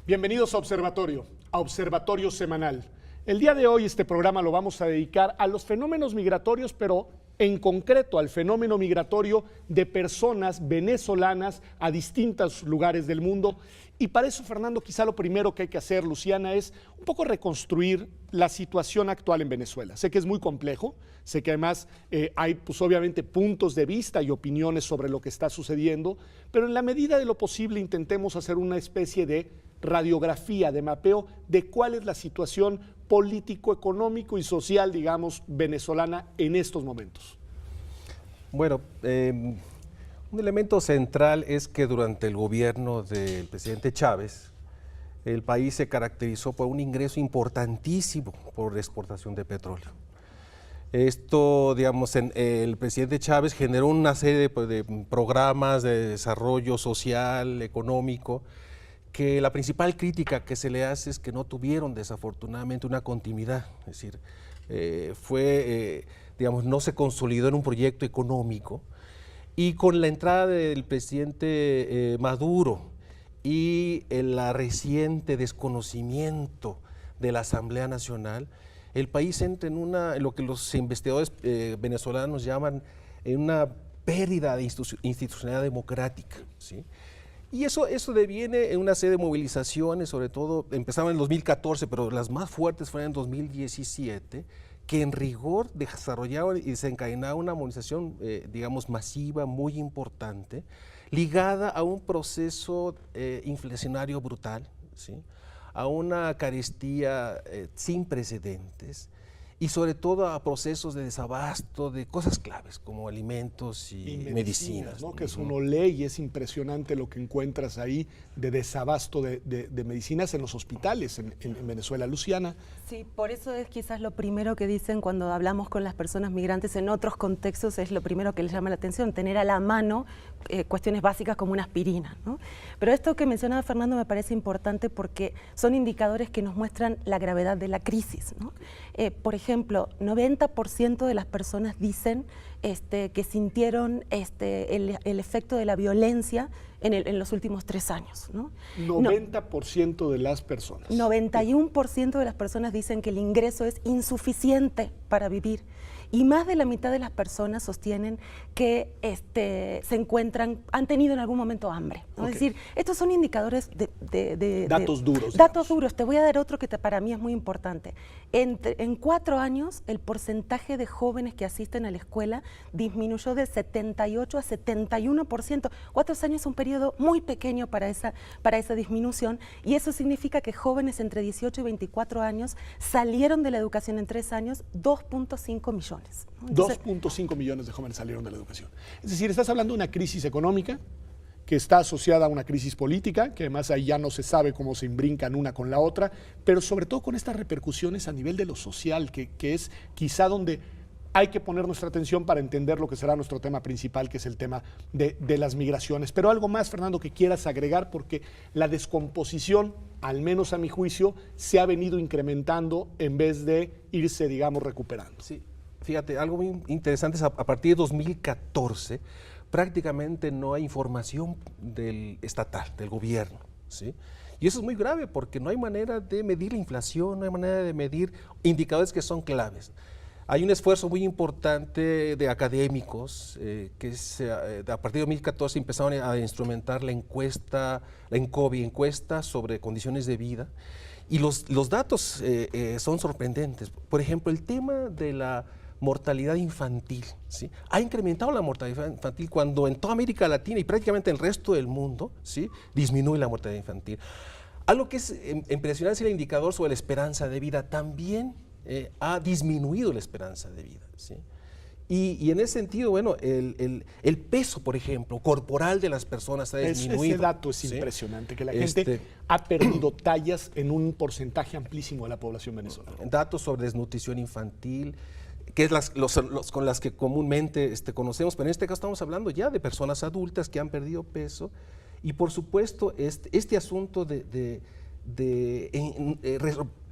Bienvenidos a Observatorio Semanal. El día de hoy este programa lo vamos a dedicar a los fenómenos migratorios, pero en concreto al fenómeno migratorio de personas venezolanas a distintos lugares del mundo. Y para eso, Fernando, quizá lo primero que hay que hacer, Luciana, es un poco reconstruir la situación actual en Venezuela. Sé que es muy complejo, sé que además hay pues obviamente puntos de vista y opiniones sobre lo que está sucediendo, pero en la medida de lo posible intentemos hacer una especie de radiografía, de mapeo de cuál es la situación político, económico y social, digamos, venezolana en estos momentos. Bueno, un elemento central es que durante el gobierno del presidente Chávez, el país se caracterizó por un ingreso importantísimo por la exportación de petróleo. Esto, digamos, el presidente Chávez generó una serie de programas de desarrollo social, económico, que la principal crítica que se le hace es que no tuvieron desafortunadamente una continuidad, es decir, digamos, no se consolidó en un proyecto económico, y con la entrada del presidente Maduro y el reciente desconocimiento de la Asamblea Nacional, el país entra en lo que los investigadores venezolanos llaman una pérdida de institucionalidad democrática, ¿sí? Y eso deviene en una serie de movilizaciones, sobre todo empezaron en 2014, pero las más fuertes fueron en 2017, que en rigor desarrollaron y desencadenaron una movilización, digamos, masiva, muy importante, ligada a un proceso inflacionario brutal, ¿sí? A una carestía sin precedentes, y sobre todo a procesos de desabasto de cosas claves como alimentos y medicinas, ¿no? Que uno lee y es impresionante lo que encuentras ahí de desabasto de medicinas en los hospitales en Venezuela. Luciana. Sí, por eso es quizás lo primero que dicen cuando hablamos con las personas migrantes en otros contextos, es lo primero que les llama la atención, tener a la mano cuestiones básicas como una aspirina, ¿no? Pero esto que mencionaba Fernando me parece importante porque son indicadores que nos muestran la gravedad de la crisis, ¿no? Por ejemplo, 90% de las personas dicen que sintieron el efecto de la violencia en los últimos 3 años, ¿no? 90% de las personas. 91% de las personas dicen que el ingreso es insuficiente para vivir. Y más de la mitad de las personas sostienen que han tenido en algún momento hambre, ¿no? Okay. Es decir, estos son indicadores datos duros. Datos duros. Te voy a dar otro que para mí es muy importante. En 4 años, el porcentaje de jóvenes que asisten a la escuela disminuyó de 78 a 71%. 4 años es un periodo muy pequeño para esa disminución, y eso significa que jóvenes entre 18 y 24 años salieron de la educación en 3 años 2.5 millones. 2.5 millones de jóvenes salieron de la educación. Es decir, estás hablando de una crisis económica que está asociada a una crisis política, que además ahí ya no se sabe cómo se imbrincan una con la otra, pero sobre todo con estas repercusiones a nivel de lo social, que es quizá donde hay que poner nuestra atención para entender lo que será nuestro tema principal, que es el tema de las migraciones. Pero algo más, Fernando, que quieras agregar, porque la descomposición, al menos a mi juicio, se ha venido incrementando en vez de irse, digamos, recuperando. Sí. Fíjate, algo muy interesante es a partir de 2014 prácticamente no hay información estatal, del gobierno, ¿sí? Y eso es muy grave porque no hay manera de medir la inflación, no hay manera de medir indicadores que son claves. Hay un esfuerzo muy importante de académicos a partir de 2014 empezaron a instrumentar la encuesta sobre condiciones de vida, y los datos son sorprendentes. Por ejemplo, el tema de la mortalidad infantil, ¿sí? Ha incrementado la mortalidad infantil cuando en toda América Latina y prácticamente en el resto del mundo, ¿sí?, disminuye la mortalidad infantil. Algo que es impresionante es el indicador sobre la esperanza de vida. También ha disminuido la esperanza de vida, ¿sí? Y en ese sentido, bueno, el peso, por ejemplo, corporal de las personas ha disminuido. Ese dato es impresionante, que la gente ha perdido tallas en un porcentaje amplísimo de la población venezolana. Datos sobre desnutrición infantil, que es con las que comúnmente conocemos, pero en este caso estamos hablando ya de personas adultas que han perdido peso, y por supuesto este asunto de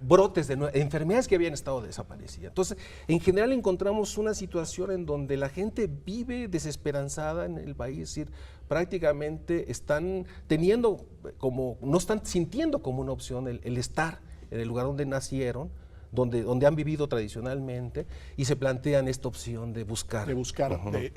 brotes de enfermedades que habían estado desaparecidas. Entonces, en general encontramos una situación en donde la gente vive desesperanzada en el país, es decir, prácticamente están teniendo como, no están sintiendo como una opción el estar en el lugar donde nacieron, donde han vivido tradicionalmente, y se plantean esta opción de buscar.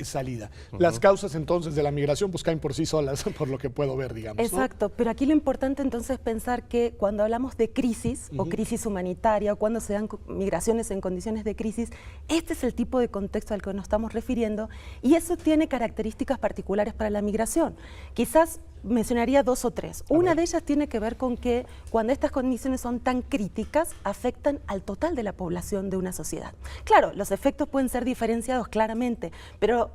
Salida. Las causas entonces de la migración pues caen por sí solas, por lo que puedo ver, digamos. Exacto, ¿no? Pero aquí lo importante entonces es pensar que cuando hablamos de crisis o crisis humanitaria o cuando se dan migraciones en condiciones de crisis, este es el tipo de contexto al que nos estamos refiriendo y eso tiene características particulares para la migración. Quizás mencionaría 2 o 3. Una de ellas tiene que ver con que cuando estas condiciones son tan críticas, afectan al total de la población de una sociedad. Claro, los efectos pueden ser diferenciados claramente, pero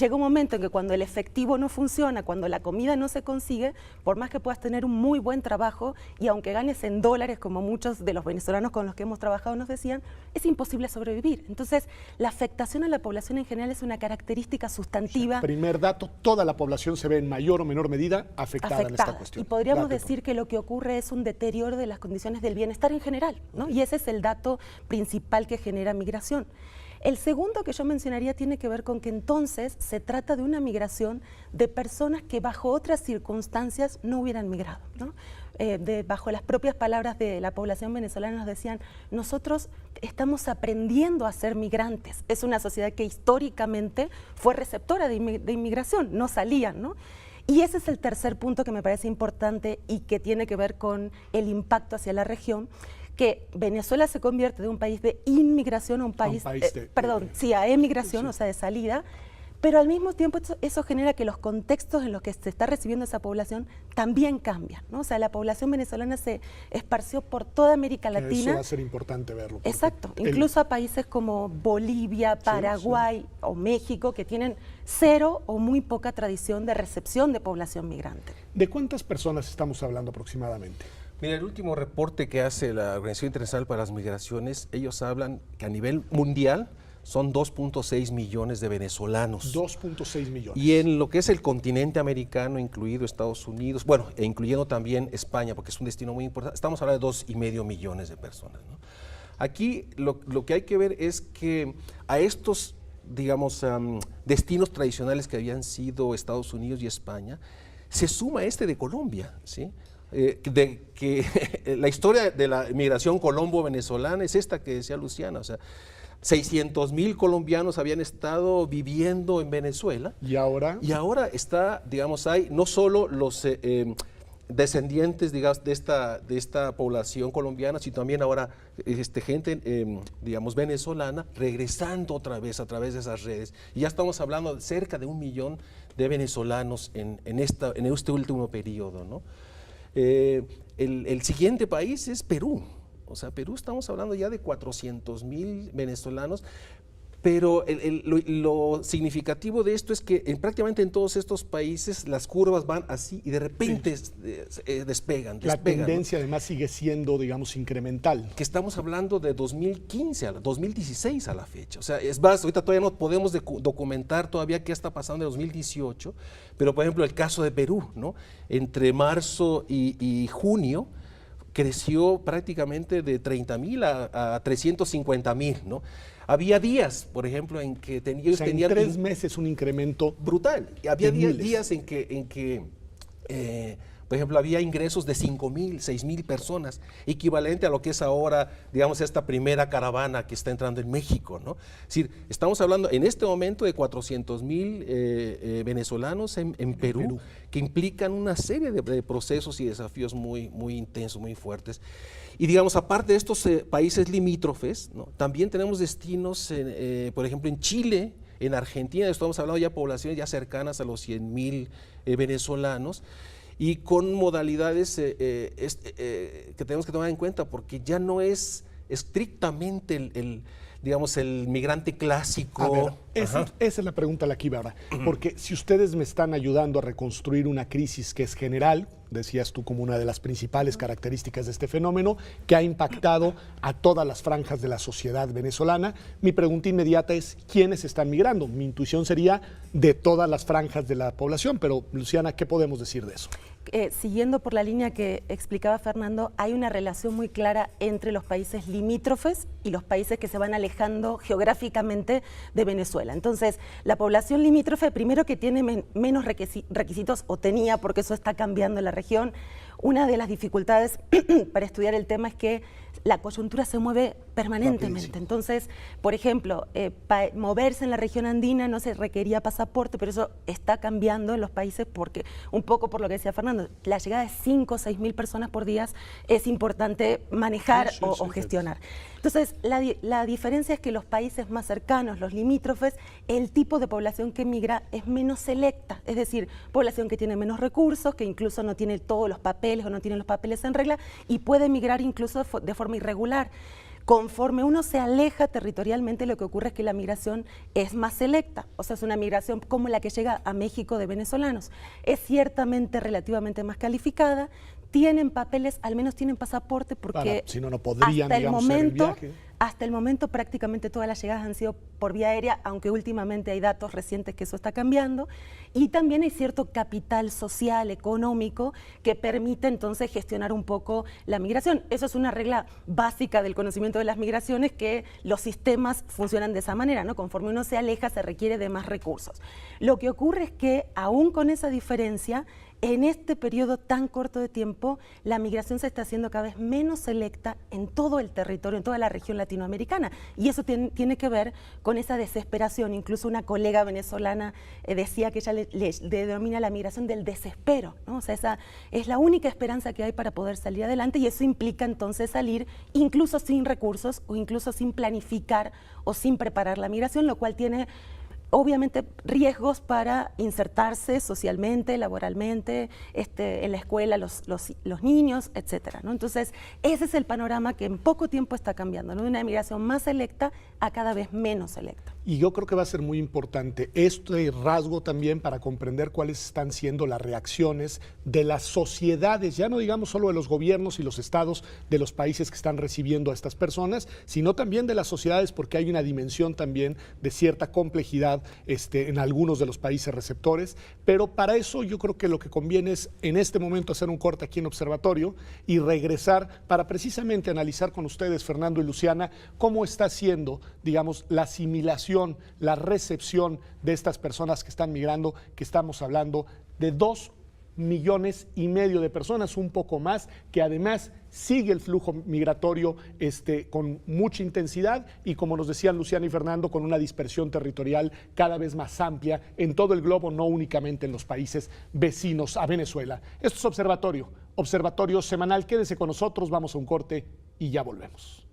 llega un momento en que cuando el efectivo no funciona, cuando la comida no se consigue, por más que puedas tener un muy buen trabajo y aunque ganes en dólares, como muchos de los venezolanos con los que hemos trabajado nos decían, es imposible sobrevivir. Entonces, la afectación a la población en general es una característica sustantiva. Primer dato, toda la población se ve en mayor o menor medida afectada en esta cuestión. Y podríamos decir que lo que ocurre es un deterioro de las condiciones del bienestar en general, ¿no? Y ese es el dato principal que genera migración. El segundo que yo mencionaría tiene que ver con que entonces se trata de una migración de personas que bajo otras circunstancias no hubieran migrado, ¿no? Bajo las propias palabras de la población venezolana nos decían, nosotros estamos aprendiendo a ser migrantes. Es una sociedad que históricamente fue receptora de inmigración, no salían, ¿no? Y ese es el tercer punto que me parece importante y que tiene que ver con el impacto hacia la región, que Venezuela se convierte de un país de inmigración a un país, a emigración, o sea, de salida, pero al mismo tiempo eso genera que los contextos en los que se está recibiendo esa población también cambian, ¿no? O sea, la población venezolana se esparció por toda América Latina. Eso va a ser importante verlo. Exacto, incluso a países como Bolivia, Paraguay o México, que tienen cero o muy poca tradición de recepción de población migrante. ¿De cuántas personas estamos hablando aproximadamente? Mira, el último reporte que hace la Organización Internacional para las Migraciones, ellos hablan que a nivel mundial son 2.6 millones de venezolanos. 2.6 millones. Y en lo que es el continente americano, incluido Estados Unidos, bueno, e incluyendo también España, porque es un destino muy importante, estamos hablando de 2,5 millones de personas, ¿no? Aquí lo que hay que ver es que a estos, digamos, destinos tradicionales que habían sido Estados Unidos y España, se suma este de Colombia, ¿sí? La historia de la migración colombo-venezolana es esta que decía Luciana, o sea, 600,000 colombianos habían estado viviendo en Venezuela. ¿Y ahora? Y ahora está, digamos, hay no solo los descendientes, digamos, de esta población colombiana, sino también ahora gente, digamos, venezolana, regresando otra vez a través de esas redes. Y ya estamos hablando de cerca de 1 millón de venezolanos en este último periodo, ¿no? El siguiente país es Perú. O sea, Perú estamos hablando ya de 400,000 venezolanos, pero lo significativo de esto es que prácticamente en todos estos países las curvas van así y de repente despegan. La tendencia, ¿no? además sigue siendo, digamos, incremental. Que estamos hablando de 2015 a 2016 a la fecha. O sea, es más, ahorita todavía no podemos documentar todavía qué está pasando en 2018, pero por ejemplo el caso de Perú, ¿no? Entre marzo y junio, creció prácticamente de 30,000 a 350,000, ¿no? Había días, por ejemplo, en que ellos tenían... en 3 meses un incremento brutal. Había días en que por ejemplo, había ingresos de 5,000, 6,000 personas, equivalente a lo que es ahora, digamos, esta primera caravana que está entrando en México, ¿no? Es decir, estamos hablando en este momento de 400,000 venezolanos en Perú, que implican una serie de procesos y desafíos muy, muy intensos, muy fuertes. Y digamos, aparte de estos países limítrofes, ¿no? También tenemos destinos, por ejemplo, en Chile, en Argentina, estamos hablando ya de poblaciones ya cercanas a los 100,000 venezolanos, y con modalidades que tenemos que tomar en cuenta, porque ya no es estrictamente digamos, el migrante clásico. A ver, esa es la pregunta a la que iba ahora, porque si ustedes me están ayudando a reconstruir una crisis que es general, decías tú como una de las principales características de este fenómeno, que ha impactado a todas las franjas de la sociedad venezolana, mi pregunta inmediata es, ¿quiénes están migrando? Mi intuición sería de todas las franjas de la población, pero Luciana, ¿qué podemos decir de eso? siguiendo por la línea que explicaba Fernando, hay una relación muy clara entre los países limítrofes y los países que se van alejando geográficamente de Venezuela. Entonces, la población limítrofe, primero que tiene menos requisitos, o tenía, porque eso está cambiando en la región. Una de las dificultades para estudiar el tema es que la coyuntura se mueve permanentemente. Rapidísimo. Entonces, por ejemplo, moverse en la región andina no se requería pasaporte, pero eso está cambiando en los países porque, un poco por lo que decía Fernando, la llegada de 5 o 6 mil personas por día es importante manejar o gestionar. Entonces, la diferencia es que los países más cercanos, los limítrofes, el tipo de población que migra es menos selecta, es decir, población que tiene menos recursos, que incluso no tiene todos los papeles o no tiene los papeles en regla y puede migrar incluso de forma irregular. Conforme uno se aleja territorialmente, lo que ocurre es que la migración es más selecta, o sea, es una migración como la que llega a México de venezolanos. Es ciertamente relativamente más calificada, tienen papeles, al menos tienen pasaporte, porque si no, no podrían, digamos, hacer el viaje. Hasta el momento prácticamente todas las llegadas han sido por vía aérea, aunque últimamente hay datos recientes que eso está cambiando, y también hay cierto capital social, económico, que permite entonces gestionar un poco la migración. Eso es una regla básica del conocimiento de las migraciones, que los sistemas funcionan de esa manera, ¿no? Conforme uno se aleja se requiere de más recursos. Lo que ocurre es que aún con esa diferencia, en este periodo tan corto de tiempo, la migración se está haciendo cada vez menos selecta en todo el territorio, en toda la región latinoamericana. Y eso tiene que ver con esa desesperación. Incluso una colega venezolana decía que ella le denomina la migración del desespero, ¿no? O sea, esa es la única esperanza que hay para poder salir adelante, y eso implica entonces salir incluso sin recursos o incluso sin planificar o sin preparar la migración, lo cual tiene obviamente riesgos para insertarse socialmente, laboralmente, en la escuela, los niños, etcétera, ¿no? Entonces, ese es el panorama que en poco tiempo está cambiando, ¿no? De una emigración más selecta a cada vez menos selecta. Y yo creo que va a ser muy importante este rasgo también para comprender cuáles están siendo las reacciones de las sociedades, ya no digamos solo de los gobiernos y los estados de los países que están recibiendo a estas personas, sino también de las sociedades, porque hay una dimensión también de cierta complejidad en algunos de los países receptores. Pero para eso yo creo que lo que conviene es en este momento hacer un corte aquí en Observatorio y regresar para precisamente analizar con ustedes, Fernando y Luciana, cómo está siendo, digamos, la asimilación, la recepción de estas personas que están migrando, que estamos hablando de 2,5 millones de personas, un poco más, que además sigue el flujo migratorio con mucha intensidad y, como nos decían Luciana y Fernando, con una dispersión territorial cada vez más amplia en todo el globo, no únicamente en los países vecinos a Venezuela. Esto es Observatorio, Observatorio semanal. Quédese con nosotros, vamos a un corte y ya volvemos.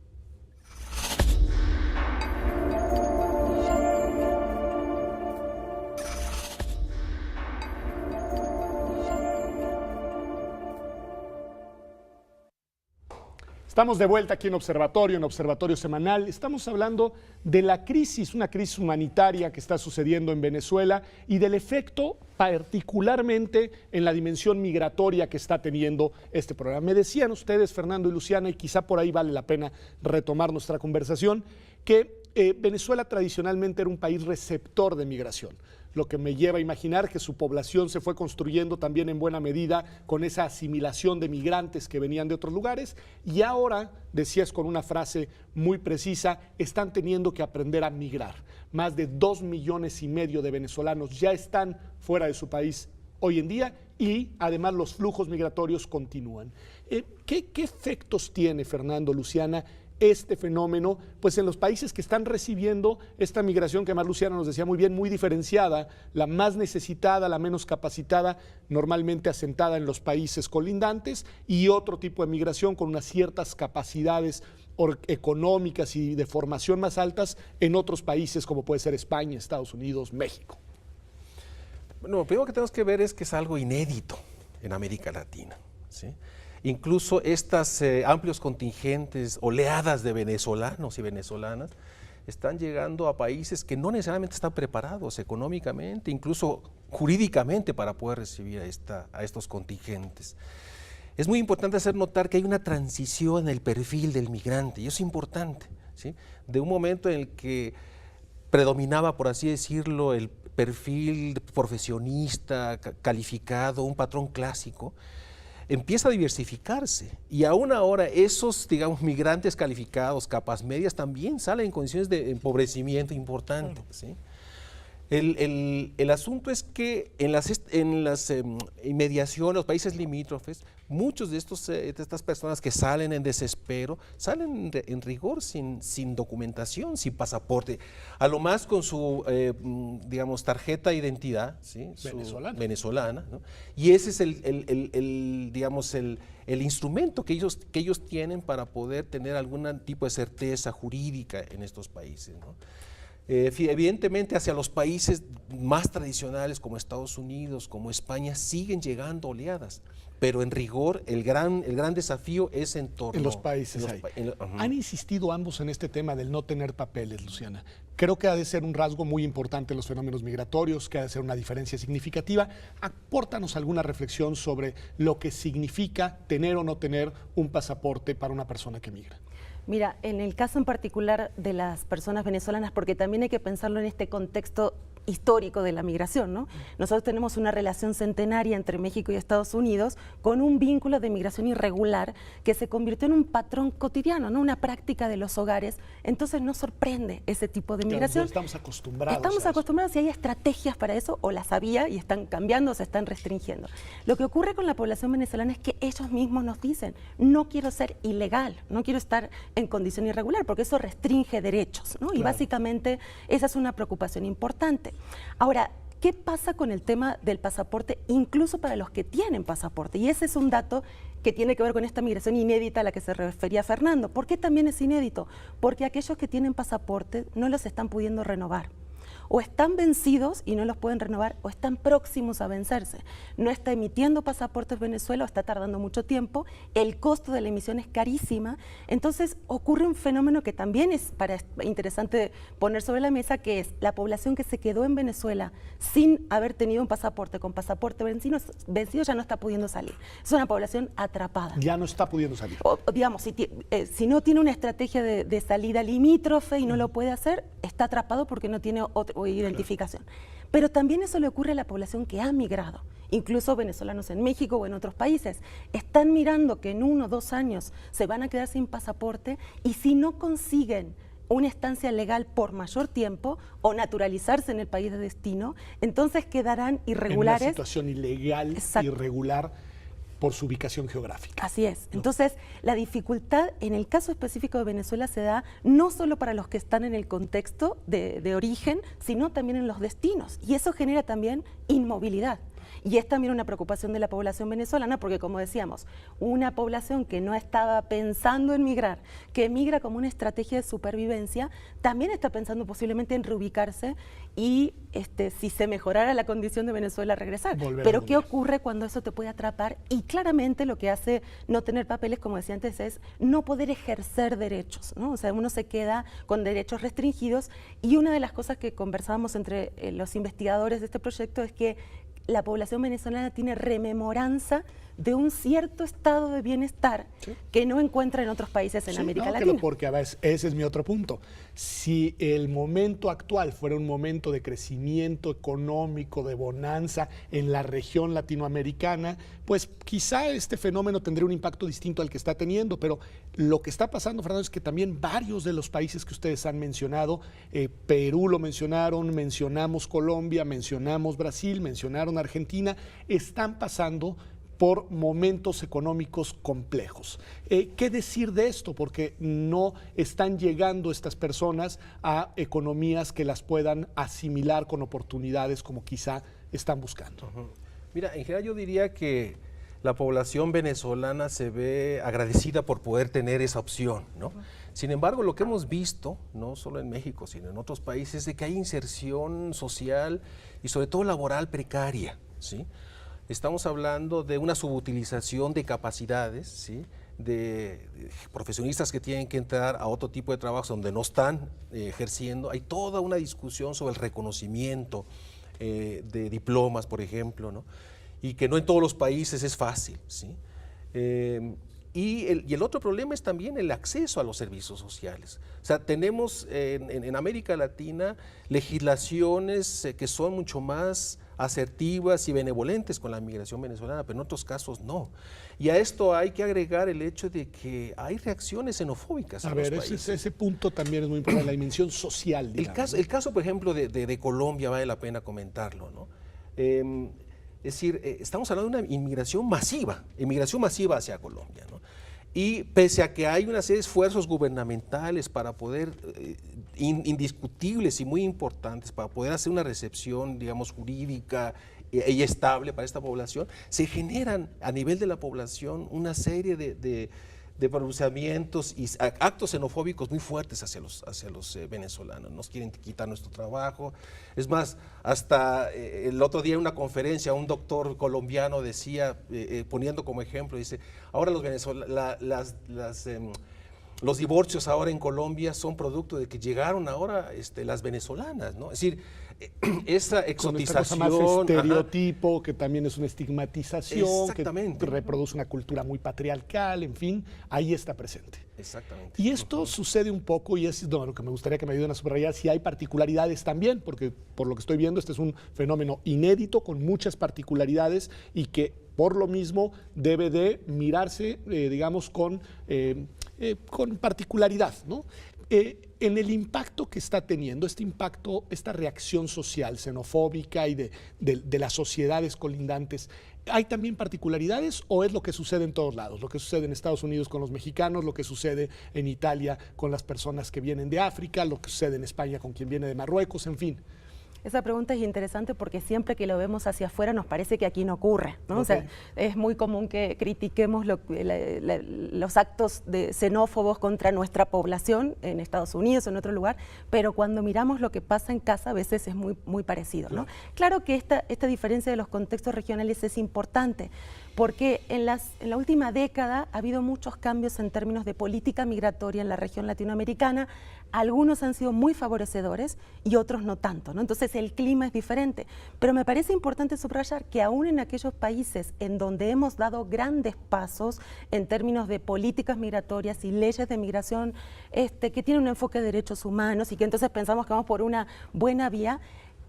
Estamos de vuelta aquí en Observatorio Semanal. Estamos hablando de la crisis, una crisis humanitaria que está sucediendo en Venezuela y del efecto particularmente en la dimensión migratoria que está teniendo este programa. Me decían ustedes, Fernando y Luciana, y quizá por ahí vale la pena retomar nuestra conversación, que Venezuela tradicionalmente era un país receptor de migración, lo que me lleva a imaginar que su población se fue construyendo también en buena medida con esa asimilación de migrantes que venían de otros lugares, y ahora, decías con una frase muy precisa, están teniendo que aprender a migrar. Más de 2,5 millones de venezolanos ya están fuera de su país hoy en día, y además los flujos migratorios continúan. ¿Qué efectos tiene, Fernando, Luciana, este fenómeno, pues en los países que están recibiendo esta migración, que además Luciana nos decía muy bien, muy diferenciada, la más necesitada, la menos capacitada, normalmente asentada en los países colindantes, y otro tipo de migración con unas ciertas capacidades económicas y de formación más altas en otros países como puede ser España, Estados Unidos, México? Bueno, lo primero que tenemos que ver es que es algo inédito en América Latina, ¿sí? Incluso estas amplios contingentes, oleadas de venezolanos y venezolanas, están llegando a países que no necesariamente están preparados económicamente, incluso jurídicamente, para poder recibir a estos contingentes. Es muy importante hacer notar que hay una transición en el perfil del migrante, y eso es importante, ¿sí? De un momento en el que predominaba, por así decirlo, el perfil profesionista, calificado, un patrón clásico, empieza a diversificarse. Y aún ahora esos, digamos, migrantes calificados, capas medias, también salen en condiciones de empobrecimiento importante, ¿sí? El asunto es que en las inmediaciones, los países limítrofes, muchos de estas personas que salen en desespero, salen en rigor sin documentación, sin pasaporte, a lo más con su, digamos, tarjeta de identidad, ¿sí? Venezolana, ¿no? Y ese es digamos, el instrumento que ellos tienen para poder tener algún tipo de certeza jurídica en estos países, ¿no? Evidentemente hacia los países más tradicionales como Estados Unidos, como España, siguen llegando oleadas, pero en rigor el gran desafío es en torno en los países ahí. Han insistido ambos en este tema del no tener papeles, Luciana. Creo que ha de ser un rasgo muy importante en los fenómenos migratorios, que ha de ser una diferencia significativa. Apórtanos alguna reflexión sobre lo que significa tener o no tener un pasaporte para una persona que migra. Mira, en el caso en particular de las personas venezolanas, porque también hay que pensarlo en este contexto histórico de la migración, ¿no? Nosotros tenemos una relación centenaria entre México y Estados Unidos con un vínculo de migración irregular que se convirtió en un patrón cotidiano, ¿no? Una práctica de los hogares. Entonces nos sorprende ese tipo de migración. Estamos acostumbrados. Estamos acostumbrados y hay estrategias para eso, o las había y están cambiando, se están restringiendo. Lo que ocurre con la población venezolana es que ellos mismos nos dicen, no quiero ser ilegal, no quiero estar en condición irregular, porque eso restringe derechos, ¿no? Y básicamente esa es una preocupación importante. Ahora, ¿qué pasa con el tema del pasaporte, incluso para los que tienen pasaporte? Y ese es un dato que tiene que ver con esta migración inédita a la que se refería Fernando. ¿Por qué también es inédito? Porque aquellos que tienen pasaporte no los están pudiendo renovar. O están vencidos y no los pueden renovar, o están próximos a vencerse. No está emitiendo pasaportes Venezuela, o está tardando mucho tiempo, el costo de la emisión es carísima. Entonces ocurre un fenómeno que también es interesante poner sobre la mesa, que es la población que se quedó en Venezuela sin haber tenido un pasaporte, con pasaporte vencido ya no está pudiendo salir. Es una población atrapada. Ya no está pudiendo salir. O, digamos, si no tiene una estrategia de salida limítrofe y no lo puede hacer, está atrapado porque no tiene o identificación. Pero también eso le ocurre a la población que ha migrado, incluso venezolanos en México o en otros países. Están mirando que en 1 o 2 años se van a quedar sin pasaporte, y si no consiguen una estancia legal por mayor tiempo o naturalizarse en el país de destino, entonces quedarán irregulares. En una situación ilegal, irregular, por su ubicación geográfica. Así es. Entonces, la dificultad en el caso específico de Venezuela se da no solo para los que están en el contexto de origen, sino también en los destinos. Y eso genera también inmovilidad. Y es también una preocupación de la población venezolana, porque, como decíamos, una población que no estaba pensando en migrar, que migra como una estrategia de supervivencia, también está pensando posiblemente en reubicarse y, si se mejorara la condición de Venezuela, regresar. Pero ¿qué ocurre cuando eso te puede atrapar? Y claramente lo que hace no tener papeles, como decía antes, es no poder ejercer derechos, ¿no? O sea, uno se queda con derechos restringidos, y una de las cosas que conversábamos entre los investigadores de este proyecto es que la población venezolana tiene rememoranza de un cierto estado de bienestar que no encuentra en otros países en América Latina. Porque a veces, ese es mi otro punto. Si el momento actual fuera un momento de crecimiento económico, de bonanza en la región latinoamericana, pues quizá este fenómeno tendría un impacto distinto al que está teniendo, pero lo que está pasando, Fernando, es que también varios de los países que ustedes han mencionado, Perú lo mencionaron, mencionamos Colombia, mencionamos Brasil, mencionaron Argentina, están pasando por momentos económicos complejos. ¿Qué decir de esto? Porque no están llegando estas personas a economías que las puedan asimilar con oportunidades como quizá están buscando. Mira, en general yo diría que la población venezolana se ve agradecida por poder tener esa opción, ¿no? Sin embargo, lo que hemos visto, no solo en México, sino en otros países, es de que hay inserción social y sobre todo laboral precaria, ¿sí? Estamos hablando de una subutilización de capacidades, ¿sí? de profesionistas que tienen que entrar a otro tipo de trabajos donde no están ejerciendo. Hay toda una discusión sobre el reconocimiento de diplomas, por ejemplo, ¿no? Y que no en todos los países es fácil, ¿sí? Y el otro problema es también el acceso a los servicios sociales. O sea, tenemos en América Latina legislaciones que son mucho más asertivas y benevolentes con la migración venezolana, pero en otros casos no. Y a esto hay que agregar el hecho de que hay reacciones xenofóbicas en los países. Ese punto también es muy importante, la dimensión social, digamos. El caso, por ejemplo, de Colombia vale la pena comentarlo, ¿no? Es decir, estamos hablando de una inmigración masiva hacia Colombia, ¿no? Y pese a que hay una serie de esfuerzos gubernamentales para poder, indiscutibles y muy importantes, para poder hacer una recepción, digamos, jurídica y estable para esta población, se generan a nivel de la población una serie de pronunciamientos y actos xenofóbicos muy fuertes hacia los venezolanos. Nos quieren quitar nuestro trabajo. Es más, hasta el otro día en una conferencia un doctor colombiano decía, poniendo como ejemplo, dice, ahora los divorcios ahora en Colombia son producto de que llegaron ahora las venezolanas, ¿no? Es decir, esa exotización, con esta cosa más estereotipo, que también es una estigmatización, que reproduce una cultura muy patriarcal, en fin, ahí está presente. Exactamente. Y esto sucede un poco, y es lo que me gustaría que me ayuden a subrayar, si hay particularidades también, porque por lo que estoy viendo, este es un fenómeno inédito, con muchas particularidades, y que por lo mismo debe de mirarse, digamos, con particularidad, ¿no? En el impacto que está teniendo, este impacto, esta reacción social xenofóbica y de las sociedades colindantes, ¿hay también particularidades o es lo que sucede en todos lados? Lo que sucede en Estados Unidos con los mexicanos, lo que sucede en Italia con las personas que vienen de África, lo que sucede en España con quien viene de Marruecos, en fin. Esa pregunta es interesante porque siempre que lo vemos hacia afuera nos parece que aquí no ocurre, ¿no? Okay. O sea, es muy común que critiquemos los actos xenófobos contra nuestra población en Estados Unidos o en otro lugar, pero cuando miramos lo que pasa en casa a veces es muy, muy parecido, ¿no? Claro que esta diferencia de los contextos regionales es importante porque en la última década ha habido muchos cambios en términos de política migratoria en la región latinoamericana. Algunos han sido muy favorecedores y otros no tanto, ¿no? Entonces el clima es diferente, pero me parece importante subrayar que aún en aquellos países en donde hemos dado grandes pasos en términos de políticas migratorias y leyes de migración que tienen un enfoque de derechos humanos y que entonces pensamos que vamos por una buena vía,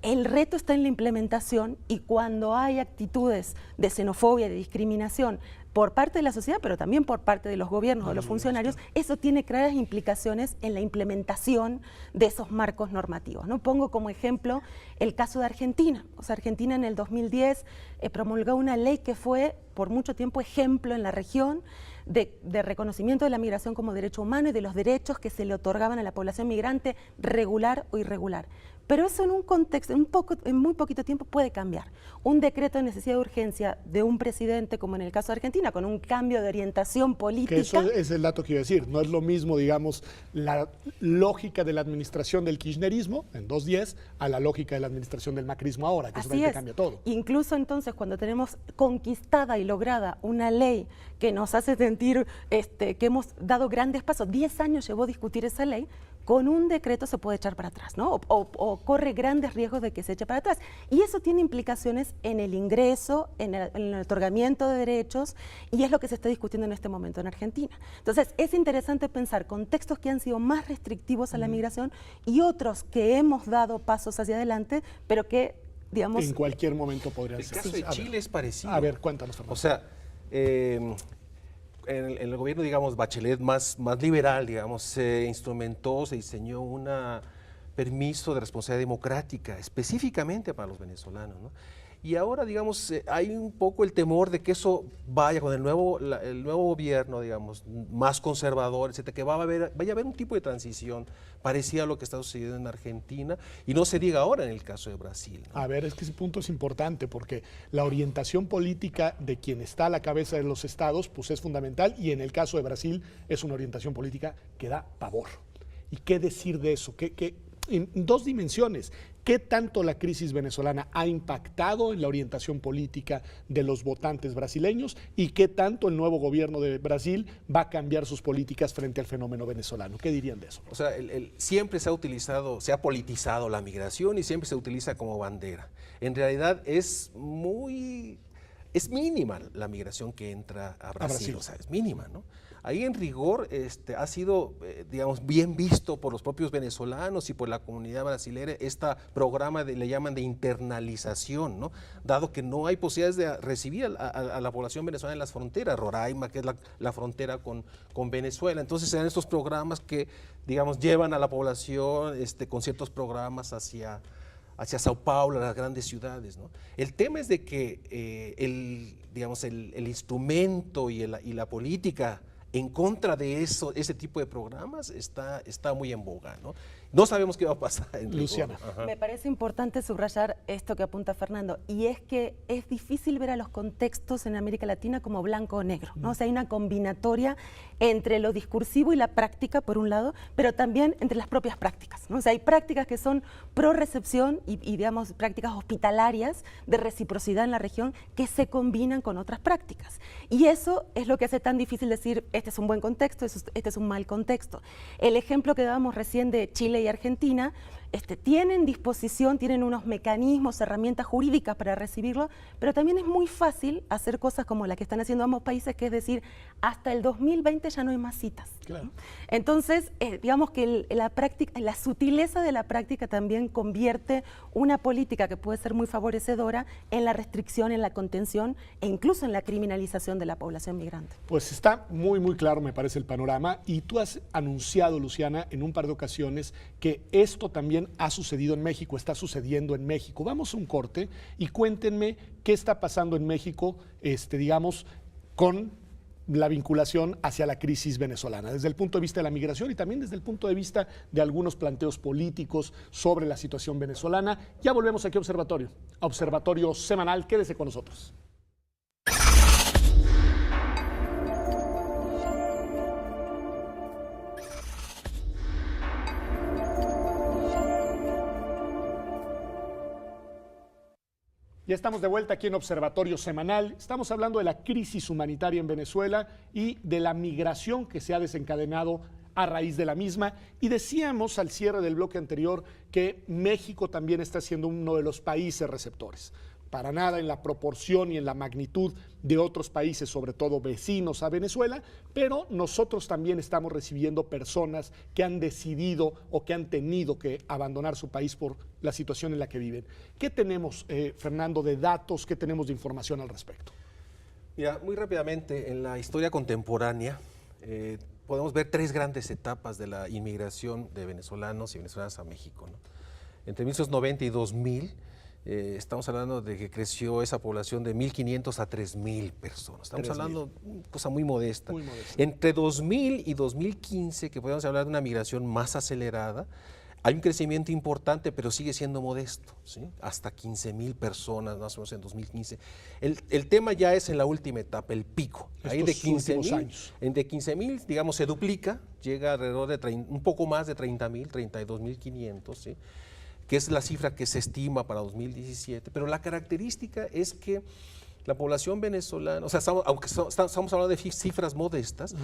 el reto está en la implementación y cuando hay actitudes de xenofobia, de discriminación por parte de la sociedad, pero también por parte de los gobiernos o los funcionarios, eso tiene claras implicaciones en la implementación de esos marcos normativos, ¿no? Pongo como ejemplo el caso de Argentina. O sea, Argentina en el 2010 promulgó una ley que fue por mucho tiempo ejemplo en la región de reconocimiento de la migración como derecho humano y de los derechos que se le otorgaban a la población migrante regular o irregular. Pero eso en un contexto, en muy poquito tiempo puede cambiar. Un decreto de necesidad de urgencia de un presidente, como en el caso de Argentina, con un cambio de orientación política. Que eso es el dato que iba a decir. No es lo mismo, digamos, la lógica de la administración del kirchnerismo en 2010 a la lógica de la administración del macrismo ahora, que eso cambia todo. Incluso entonces, cuando tenemos conquistada y lograda una ley que nos hace sentir que hemos dado grandes pasos, 10 años llevó a discutir esa ley, con un decreto se puede echar para atrás, ¿no? O corre grandes riesgos de que se eche para atrás. Y eso tiene implicaciones en el ingreso, en el otorgamiento de derechos, y es lo que se está discutiendo en este momento en Argentina. Entonces, es interesante pensar contextos que han sido más restrictivos a la migración y otros que hemos dado pasos hacia adelante, pero que, digamos... En cualquier momento podrían ser. El caso de Chile es parecido. A ver, cuéntanos, Fernando. O sea, en el gobierno, digamos, Bachelet más liberal, digamos, se instrumentó, se diseñó un permiso de responsabilidad democrática específicamente para los venezolanos, ¿no? Y ahora, digamos, hay un poco el temor de que eso vaya con el nuevo gobierno, digamos, más conservador, etcétera, que vaya a haber un tipo de transición parecida a lo que está sucediendo en Argentina, y no se diga ahora en el caso de Brasil, ¿no? A ver, es que ese punto es importante, porque la orientación política de quien está a la cabeza de los estados, pues es fundamental, y en el caso de Brasil es una orientación política que da pavor. ¿Y qué decir de eso? En dos dimensiones. ¿Qué tanto la crisis venezolana ha impactado en la orientación política de los votantes brasileños y qué tanto el nuevo gobierno de Brasil va a cambiar sus políticas frente al fenómeno venezolano? ¿Qué dirían de eso? O sea, siempre se ha politizado la migración y siempre se utiliza como bandera. En realidad es muy es mínima la migración que entra a Brasil, Brasil. o sea, es mínima, ¿no? Ahí en rigor ha sido, digamos, bien visto por los propios venezolanos y por la comunidad brasileña este programa le llaman de internalización, ¿no? Dado que no hay posibilidades de recibir a la población venezolana en las fronteras, Roraima, que es la frontera con Venezuela. Entonces se dan estos programas que, digamos, llevan a la población con ciertos programas hacia Sao Paulo, las grandes ciudades, ¿no? El tema es de que el instrumento y la política en contra de ese tipo de programas está muy en boga, ¿no? No sabemos qué va a pasar. Luciana. Me parece importante subrayar esto que apunta Fernando, y es que es difícil ver a los contextos en América Latina como blanco o negro, ¿no? O sea, hay una combinatoria entre lo discursivo y la práctica, por un lado, pero también entre las propias prácticas, ¿no? O sea, hay prácticas que son pro recepción y digamos, prácticas hospitalarias de reciprocidad en la región que se combinan con otras prácticas. Y eso es lo que hace tan difícil decir, este es un buen contexto, este es un mal contexto. El ejemplo que dábamos recién de Chile y Argentina, tienen disposición, tienen unos mecanismos, herramientas jurídicas para recibirlo, pero también es muy fácil hacer cosas como la que están haciendo ambos países, que es decir, hasta el 2020 ya no hay más citas. Claro. Entonces, digamos que la sutileza de la práctica también convierte una política que puede ser muy favorecedora en la restricción, en la contención e incluso en la criminalización de la población migrante. Pues está muy, muy claro, me parece, el panorama. Y tú has anunciado, Luciana, en un par de ocasiones que esto también ha sucedido en México, está sucediendo en México. Vamos a un corte y cuéntenme qué está pasando en México, digamos, con la vinculación hacia la crisis venezolana, desde el punto de vista de la migración y también desde el punto de vista de algunos planteos políticos sobre la situación venezolana. Ya volvemos aquí a Observatorio Semanal. Quédese con nosotros. Ya estamos de vuelta aquí en Observatorio Semanal. Estamos hablando de la crisis humanitaria en Venezuela y de la migración que se ha desencadenado a raíz de la misma. Y decíamos al cierre del bloque anterior que México también está siendo uno de los países receptores. Para nada en la proporción y en la magnitud de otros países, sobre todo vecinos a Venezuela, pero nosotros también estamos recibiendo personas que han decidido o que han tenido que abandonar su país por la situación en la que viven. ¿Qué tenemos, Fernando, de datos? ¿Qué tenemos de información al respecto? Mira, muy rápidamente, en la historia contemporánea podemos ver tres grandes etapas de la inmigración de venezolanos y venezolanas a México, ¿no? Entre 1990 y 2000, estamos hablando de que creció esa población de 1.500 a 3.000 personas. Estamos hablando de una cosa muy modesta. Muy modesta. Entre 2000 y 2015, que podemos hablar de una migración más acelerada, hay un crecimiento importante, pero sigue siendo modesto, ¿sí? Hasta 15.000 personas más o menos en 2015. El tema ya es en la última etapa, el pico. Ahí de 15.000, digamos, se duplica, llega alrededor de un poco más de 30.000, 32.500, ¿sí? Que es la cifra que se estima para 2017, pero la característica es que la población venezolana, o sea, aunque estamos hablando de cifras modestas,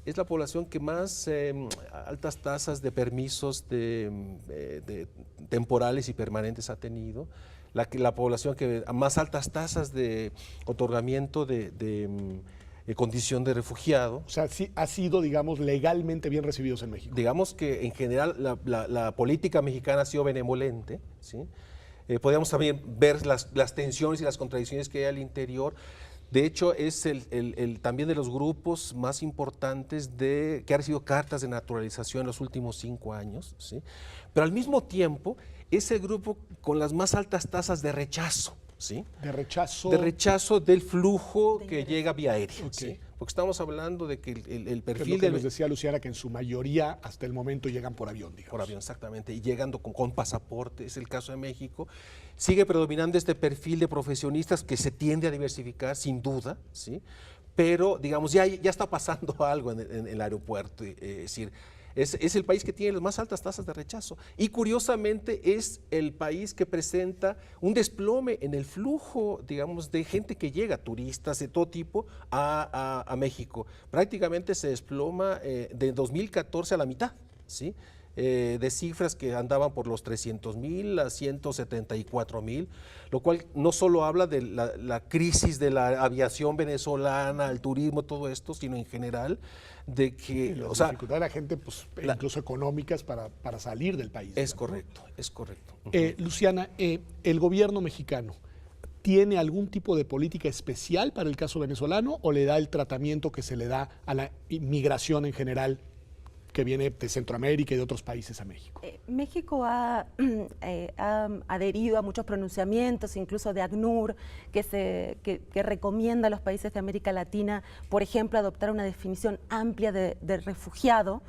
es la población que más altas tasas de permisos temporales y permanentes ha tenido, la población que más altas tasas de otorgamiento de condición de refugiado. O sea, sí ha sido, digamos, legalmente bien recibidos en México. Digamos que en general la política mexicana ha sido benevolente, ¿sí? Podríamos también ver las tensiones y las contradicciones que hay al interior. De hecho, es también de los grupos más importantes que ha recibido cartas de naturalización en los últimos 5 años, ¿sí? Pero al mismo tiempo es el grupo con las más altas tasas de rechazo. ¿Sí? De rechazo. De rechazo del flujo que llega vía aérea. Okay. ¿Sí? Porque estamos hablando de que el perfil lo que nos decía Luciana, que en su mayoría hasta el momento llegan por avión, digamos. Por avión, exactamente, y llegando con pasaporte, es el caso de México. Sigue predominando este perfil de profesionistas que se tiende a diversificar, sin duda, ¿sí? Pero, digamos, ya está pasando algo en el aeropuerto, es decir, es el país que tiene las más altas tasas de rechazo y curiosamente es el país que presenta un desplome en el flujo, digamos, de gente que llega, turistas de todo tipo, a México. Prácticamente se desploma de 2014 a la mitad, ¿sí? de cifras que andaban por los 300,000 a 174,000, lo cual no solo habla de la crisis de la aviación venezolana, el turismo, todo esto, sino en general de que, La o sea, dificultad de la gente, pues, incluso económicas para salir del país. es ¿no? correcto, es correcto. Luciana, ¿el gobierno mexicano tiene algún tipo de política especial para el caso venezolano o le da el tratamiento que se le da a la inmigración en general que viene de Centroamérica y de otros países a México? México ha adherido a muchos pronunciamientos, incluso de ACNUR, que recomienda a los países de América Latina, por ejemplo, adoptar una definición amplia de refugiado.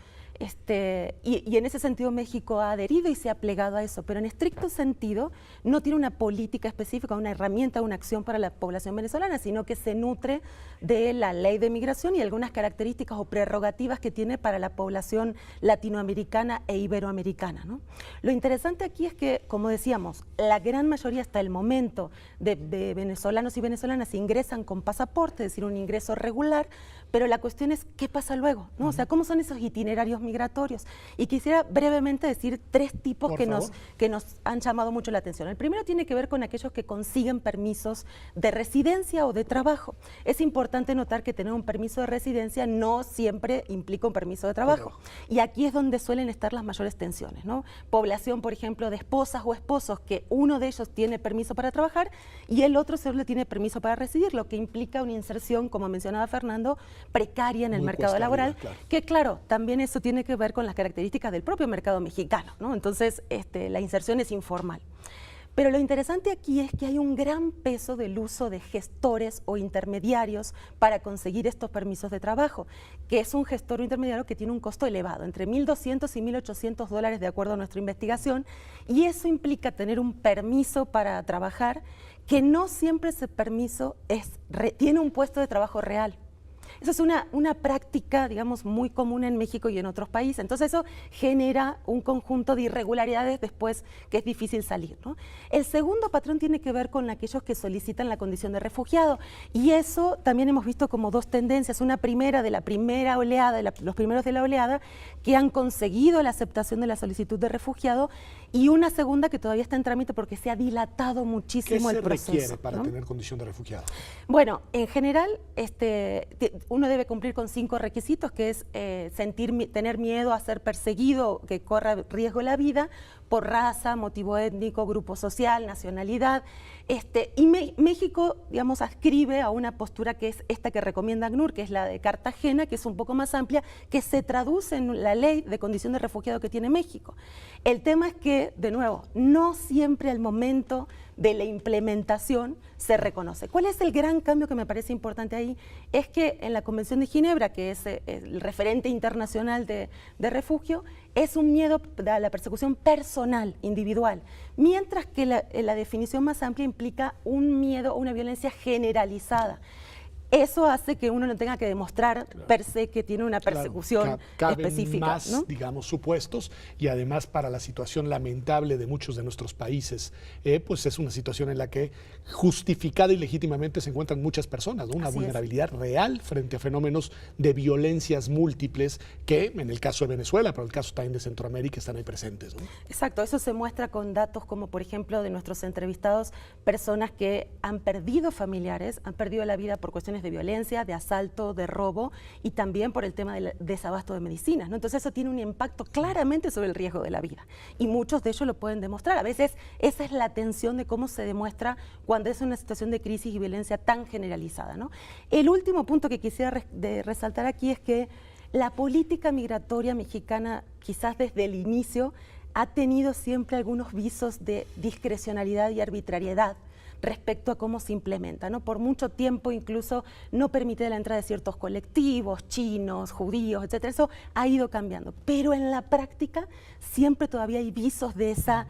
Y en ese sentido México ha adherido y se ha plegado a eso, pero en estricto sentido no tiene una política específica, una herramienta, una acción para la población venezolana, sino que se nutre de la ley de migración y algunas características o prerrogativas que tiene para la población latinoamericana e iberoamericana, ¿no? Lo interesante aquí es que, como decíamos, la gran mayoría hasta el momento de venezolanos y venezolanas ingresan con pasaporte, es decir, un ingreso regular, pero la cuestión es qué pasa luego, ¿no? O sea, ¿cómo son esos itinerarios migratorios? Y quisiera brevemente decir tres tipos que nos han llamado mucho la atención. El primero tiene que ver con aquellos que consiguen permisos de residencia o de trabajo. Es importante notar que tener un permiso de residencia no siempre implica un permiso de trabajo. Y aquí es donde suelen estar las mayores tensiones, ¿no? Población, por ejemplo, de esposas o esposos que uno de ellos tiene permiso para trabajar y el otro solo tiene permiso para residir, lo que implica una inserción, como mencionaba Fernando, precaria en el mercado laboral, que claro, también eso tiene que ver con las características del propio mercado mexicano, ¿no? Entonces, la inserción es informal. Pero lo interesante aquí es que hay un gran peso del uso de gestores o intermediarios para conseguir estos permisos de trabajo, que es un gestor o intermediario que tiene un costo elevado, entre $1,200 y $1,800 de acuerdo a nuestra investigación, y eso implica tener un permiso para trabajar, que no siempre ese permiso tiene un puesto de trabajo real. Eso es una práctica, digamos, muy común en México y en otros países. Entonces eso genera un conjunto de irregularidades después que es difícil salir, ¿no? El segundo patrón tiene que ver con aquellos que solicitan la condición de refugiado. Y eso también hemos visto como dos tendencias. Una primera de la primera oleada, los primeros de la oleada, que han conseguido la aceptación de la solicitud de refugiado, y una segunda que todavía está en trámite porque se ha dilatado muchísimo el proceso. ¿Qué se requiere para tener condición de refugiado? Bueno, en general, uno debe cumplir con 5 requisitos, que es tener miedo a ser perseguido, que corra riesgo la vida, por raza, motivo étnico, grupo social, nacionalidad. Y México, digamos, adscribe a una postura que es esta que recomienda ACNUR, que es la de Cartagena, que es un poco más amplia, que se traduce en la ley de condición de refugiado que tiene México. El tema es que, de nuevo, no siempre al momento de la implementación se reconoce. ¿Cuál es el gran cambio que me parece importante ahí? Es que en la Convención de Ginebra, que es el referente internacional de refugio, es un miedo a la persecución personal, individual, mientras que la definición más amplia implica un miedo, una violencia generalizada. Eso hace que uno no tenga que demostrar per se que tiene una persecución específica. Más, ¿no? digamos, supuestos, y además para la situación lamentable de muchos de nuestros países, pues es una situación en la que justificada y legítimamente se encuentran muchas personas, ¿no? Una vulnerabilidad real frente a fenómenos de violencias múltiples que en el caso de Venezuela, pero en el caso también de Centroamérica están ahí presentes, ¿no? Exacto, eso se muestra con datos como, por ejemplo, de nuestros entrevistados, personas que han perdido familiares, han perdido la vida por cuestiones de violencia, de asalto, de robo, y también por el tema del desabasto de medicinas, ¿no? Entonces eso tiene un impacto claramente sobre el riesgo de la vida, y muchos de ellos lo pueden demostrar. A veces esa es la tensión de cómo se demuestra cuando es una situación de crisis y violencia tan generalizada, ¿no? El último punto que quisiera resaltar aquí es que la política migratoria mexicana, quizás desde el inicio, ha tenido siempre algunos visos de discrecionalidad y arbitrariedad respecto a cómo se implementa, ¿no? Por mucho tiempo incluso no permite la entrada de ciertos colectivos, chinos, judíos, etcétera. Eso ha ido cambiando, pero en la práctica siempre todavía hay visos de esa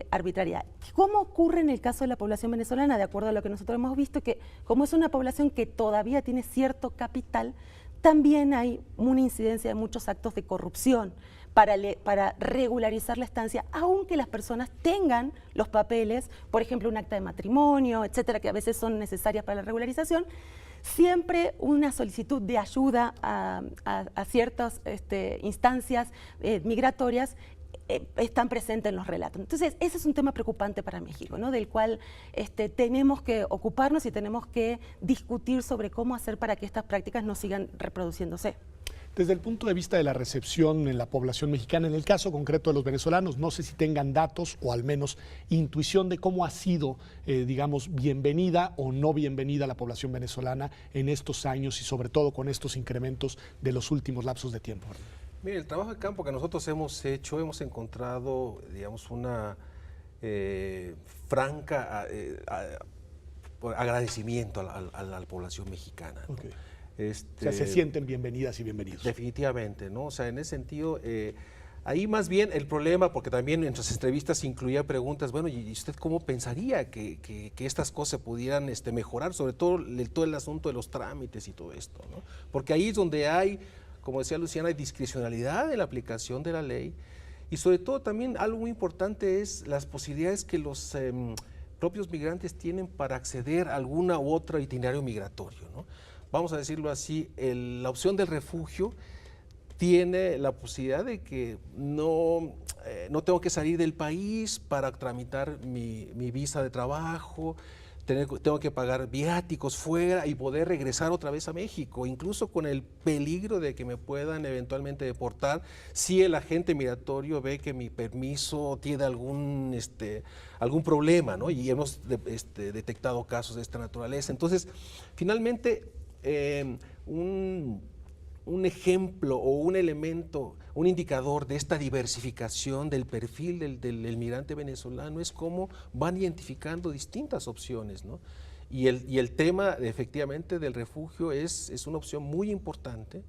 arbitrariedad. ¿Cómo ocurre en el caso de la población venezolana? De acuerdo a lo que nosotros hemos visto, que como es una población que todavía tiene cierto capital, también hay una incidencia de muchos actos de corrupción para regularizar la estancia, aunque las personas tengan los papeles, por ejemplo, un acta de matrimonio, etcétera, que a veces son necesarias para la regularización. siempre una solicitud de ayuda a ciertas instancias migratorias están presentes en los relatos. Entonces, ese es un tema preocupante para México, ¿no? Del cual tenemos que ocuparnos y tenemos que discutir sobre cómo hacer para que estas prácticas no sigan reproduciéndose. Desde el punto de vista de la recepción en la población mexicana, en el caso concreto de los venezolanos, no sé si tengan datos o al menos intuición de cómo ha sido, digamos, bienvenida o no bienvenida la población venezolana en estos años y sobre todo con estos incrementos de los últimos lapsos de tiempo. Mire, el trabajo de campo que nosotros hemos hecho, hemos encontrado, digamos, una franca agradecimiento a la población mexicana, ¿no? Okay. O sea, se sienten bienvenidas y bienvenidos. Definitivamente, ¿no? O sea, en ese sentido, ahí más bien el problema, porque también en nuestras entrevistas incluía preguntas, bueno, ¿y usted cómo pensaría que estas cosas pudieran mejorar? Sobre todo el asunto de los trámites y todo esto, ¿no? Porque ahí es donde hay, como decía Luciana, hay discrecionalidad en la aplicación de la ley y sobre todo también algo muy importante es las posibilidades que los propios migrantes tienen para acceder a alguna u otro itinerario migratorio, ¿no? Vamos a decirlo así, la opción del refugio tiene la posibilidad de que no tengo que salir del país para tramitar mi visa de trabajo, tengo que pagar viáticos fuera y poder regresar otra vez a México, incluso con el peligro de que me puedan eventualmente deportar si el agente migratorio ve que mi permiso tiene algún problema, ¿no? Y hemos detectado casos de esta naturaleza. Entonces, finalmente, un ejemplo o un elemento, un indicador de esta diversificación del perfil del migrante venezolano es cómo van identificando distintas opciones, ¿no? Y el tema efectivamente del refugio es una opción muy importante,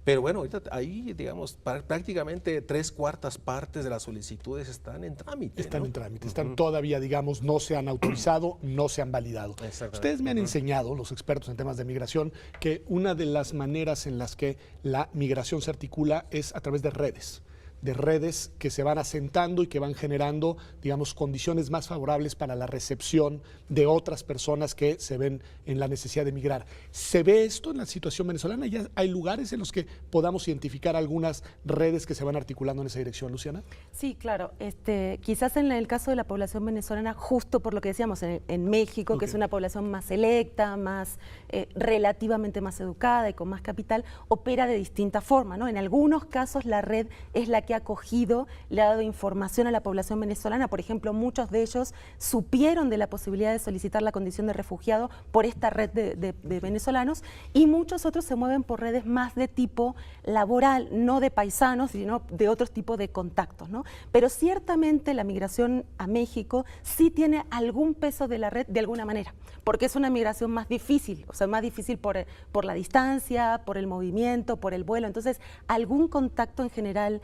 pero bueno, ahorita ahí, digamos, prácticamente 3/4 partes de las solicitudes están en trámite. Están, ¿no?, en trámite, están Uh-huh. todavía, digamos, no se han autorizado, no se han validado. Ustedes me han Uh-huh. enseñado, los expertos en temas de migración, que una de las maneras en las que la migración se articula es a través de redes que se van asentando y que van generando, digamos, condiciones más favorables para la recepción de otras personas que se ven en la necesidad de migrar. ¿Se ve esto en la situación venezolana? ¿Ya hay lugares en los que podamos identificar algunas redes que se van articulando en esa dirección, Luciana? Sí, claro. Quizás en el caso de la población venezolana, justo por lo que decíamos, en México, Okay, que es una población más selecta, más relativamente más educada y con más capital, opera de distinta forma, ¿no? En algunos casos la red es la que ha acogido, le ha dado información a la población venezolana. Por ejemplo, muchos de ellos supieron de la posibilidad de solicitar la condición de refugiado por esta red de venezolanos, y muchos otros se mueven por redes más de tipo laboral, no de paisanos, sino de otros tipos de contactos, ¿no? Pero ciertamente la migración a México sí tiene algún peso de la red de alguna manera, porque es una migración más difícil, o sea, más difícil por la distancia, por el movimiento, por el vuelo. Entonces, algún contacto en general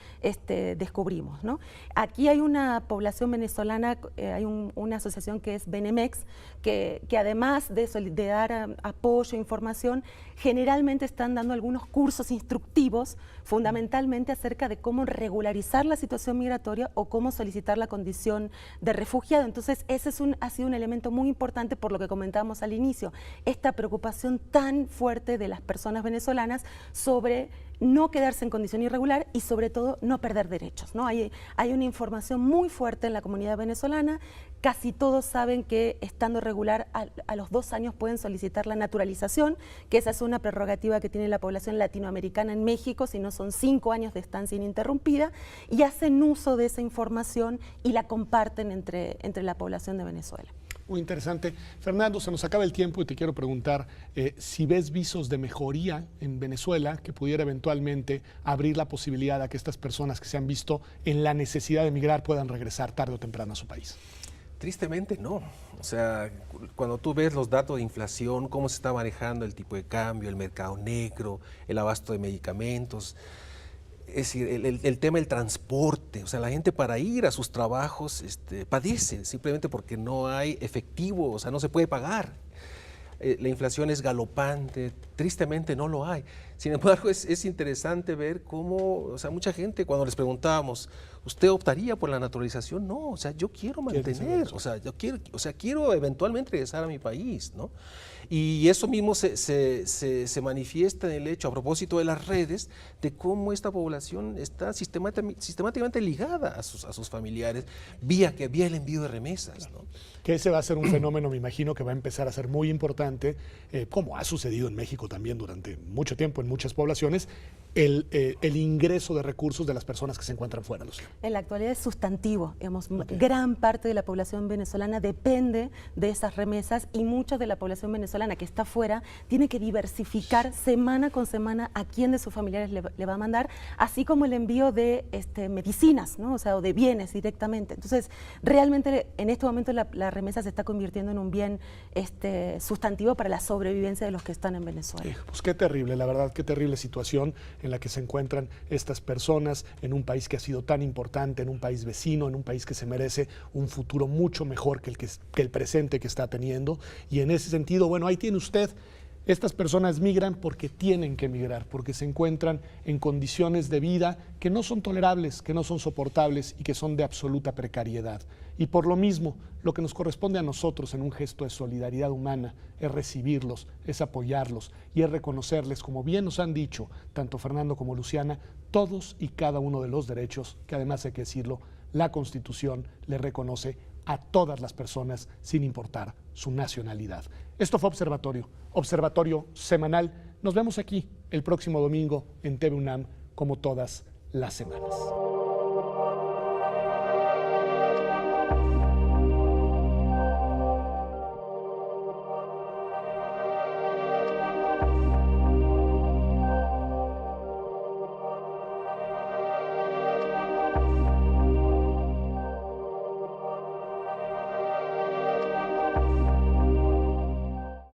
descubrimos, ¿no? Aquí hay una población venezolana, hay una asociación que es Benemex, que además de dar apoyo e información, generalmente están dando algunos cursos instructivos, fundamentalmente acerca de cómo regularizar la situación migratoria o cómo solicitar la condición de refugiado. Entonces, ese ha sido un elemento muy importante por lo que comentábamos al inicio, esta preocupación tan fuerte de las personas venezolanas sobre no quedarse en condición irregular y sobre todo no perder derechos, ¿no? Hay una información muy fuerte en la comunidad venezolana. Casi todos saben que estando regular a los 2 años pueden solicitar la naturalización, que esa es una prerrogativa que tiene la población latinoamericana en México, si no son 5 años de estancia ininterrumpida, y hacen uso de esa información y la comparten entre la población de Venezuela. Muy interesante. Fernando, se nos acaba el tiempo y te quiero preguntar si ves visos de mejoría en Venezuela que pudiera eventualmente abrir la posibilidad a que estas personas que se han visto en la necesidad de emigrar puedan regresar tarde o temprano a su país. Tristemente no. O sea, cuando tú ves los datos de inflación, cómo se está manejando el tipo de cambio, el mercado negro, el abasto de medicamentos, es decir, el tema del transporte, o sea, la gente para ir a sus trabajos padece simplemente porque no hay efectivo, o sea, no se puede pagar. La inflación es galopante, tristemente no lo hay. Sin embargo, es interesante ver cómo, o sea, mucha gente cuando les preguntábamos, ¿usted optaría por la naturalización? No, o sea, yo quiero mantener, o sea, quiero eventualmente regresar a mi país, ¿no? Y eso mismo se manifiesta en el hecho, a propósito de las redes, de cómo esta población está sistemáticamente ligada a sus familiares vía el envío de remesas, ¿no? Que ese va a ser un fenómeno, me imagino, que va a empezar a ser muy importante, como ha sucedido en México también durante mucho tiempo en muchas poblaciones, el ingreso de recursos de las personas que se encuentran fuera, Lucía. En la actualidad es sustantivo, digamos, gran parte de la población venezolana depende de esas remesas y mucha de la población venezolana que está fuera tiene que diversificar semana con semana a quién de sus familiares le va a mandar, así como el envío de medicinas, ¿no? O sea, o de bienes directamente. Entonces, realmente en este momento la remesa se está convirtiendo en un bien sustantivo para la sobrevivencia de los que están en Venezuela. Pues qué terrible, la verdad, qué terrible situación en la que se encuentran estas personas en un país que ha sido tan importante, en un país vecino, en un país que se merece un futuro mucho mejor que el presente que está teniendo. Y en ese sentido, bueno, ahí tiene usted. Estas personas migran porque tienen que migrar, porque se encuentran en condiciones de vida que no son tolerables, que no son soportables y que son de absoluta precariedad. Y por lo mismo, lo que nos corresponde a nosotros en un gesto de solidaridad humana es recibirlos, es apoyarlos y es reconocerles, como bien nos han dicho tanto Fernando como Luciana, todos y cada uno de los derechos que, además hay que decirlo, la Constitución le reconoce a todas las personas sin importar su nacionalidad. Esto fue Observatorio semanal. Nos vemos aquí el próximo domingo en TV UNAM como todas las semanas.